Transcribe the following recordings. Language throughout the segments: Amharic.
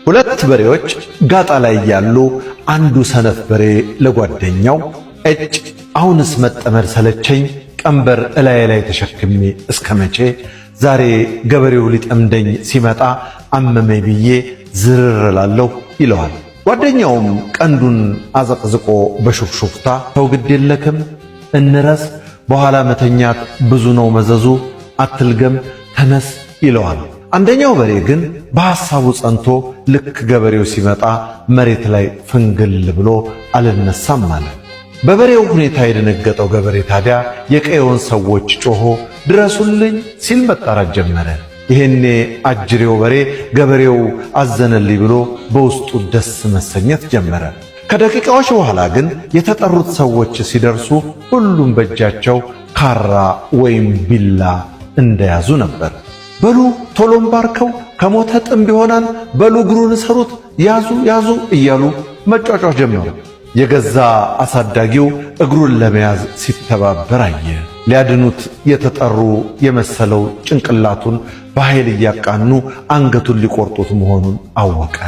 ሁለት በሬዎች ጋጣ ላይ ያሉ አንዱ ሰነፍ በሬ ለጓደኛው አሁንስ መጠመድ ሰለቸኝ ቀንበር እላይ ላይ ተሸክሜ እስከመቼ ዛሬ ገበሬው ሊጠምደኝ ሲመጣ አመመኝ ብዬ ዝርርላለሁ ይለዋል። ጓደኛውም ቀንዱን አዘቅዝቆ በሹክሹክታ ተው ግድ የለክም እንረስ በኋላ መተኛት ብዙ ነው መዘዙ አትልገም ተነስ ይለዋል። አንደኛው በሬ ግን በሐሳቡ ጸንቶ ልክ ገበሬው ሲመጣ መሬት ላይ ፍንግል ብሎ አልነሳም አለ። በበሬው ሁኔታ የደነገጠው ገበሬ ታዲያ የቀየውን ሰዎች ጮሆ ድረሱልኝ ሲል መጣራት ጀመረ። ይሄኔ አጅሬው በሬ ገበሬው አዘነልኝ ብሎ በውስጡ ደስ መሰኘት ጀመረ። ከደቂቃዎች በኋላ ግን የተጠሩት ሰዎች ሲደርሱ ሁሉም በእጃቸው ካራ ወይም ቢላ እንደያዙ ነበር። በሉ ቶሎም ባርከው ከሞተ ጥምብ ይሆናል፣ በሉ እግሩን ሰሩት፣ ያዙ ያዙ እያሉ መጫጫው ጀመሩ። የገዛ አሳዳጊው እግሩን ለመያዝ ሲተባበር አየ። ሊያድኑት የተጠሩ የመሰለው ጭንቅላቱን በኃይል እያቃኑ አንገቱን ሊቆርጡት መሆኑን አወቀ።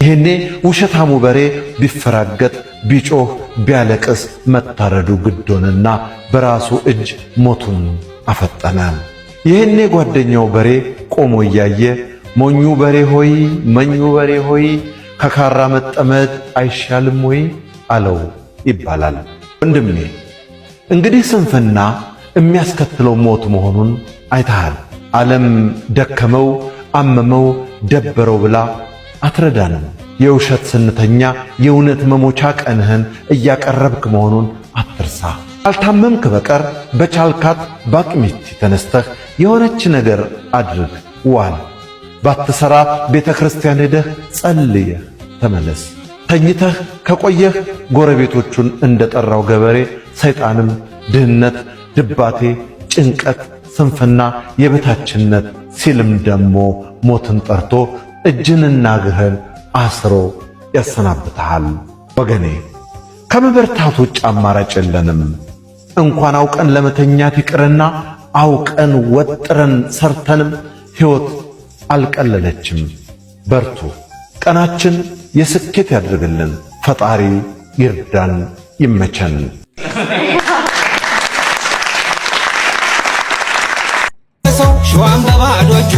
ይሄኔ ውሸታሙ በሬ ቢፈራገጥ ቢጮህ ቢያለቅስ መታረዱ ግድ ሆነና በራሱ እጅ ሞቱን አፈጠነ። ይሄኔ ጓደኛው በሬ ቆሞ እያየ ሞኙ በሬ ሆይ መኙ በሬ ሆይ ከካራ መጠመድ አይሻልም ወይ አለው ይባላል። ወንድሜ እንግዲህ ስንፍና የሚያስከትለው ሞት መሆኑን አይተሃል። ዓለም ደከመው አመመው ደበረው ብላ አትረዳንም። የውሸት ስንተኛ የእውነት መሞቻ ቀንህን እያቀረብክ መሆኑን አትርሳ። ካልታመምክ በቀር በቻልካት ባቅሚት ተነስተህ የሆነች ነገር አድርግ ዋል። ባትሰራ ቤተ ክርስቲያን ሄደህ ጸልየህ ተመለስ። ተኝተህ ከቆየህ ጎረቤቶቹን እንደጠራው ገበሬ ሰይጣንም ድህነት፣ ድባቴ፣ ጭንቀት፣ ስንፍና፣ የበታችነት ሲልም ደሞ ሞትን ጠርቶ እጅንና እግርህን አስሮ ያሰናብትሃል። ወገኔ ከመበርታት ውጭ አማራጭ የለንም። እንኳን አውቀን ለመተኛት ይቅርና አውቀን ወጥረን ሰርተንም ሕይወት አልቀለለችም። በርቱ። ቀናችን የስኬት ያድርግልን። ፈጣሪ ይርዳን፣ ይመቸን። ሸዋን በባዶ እጁ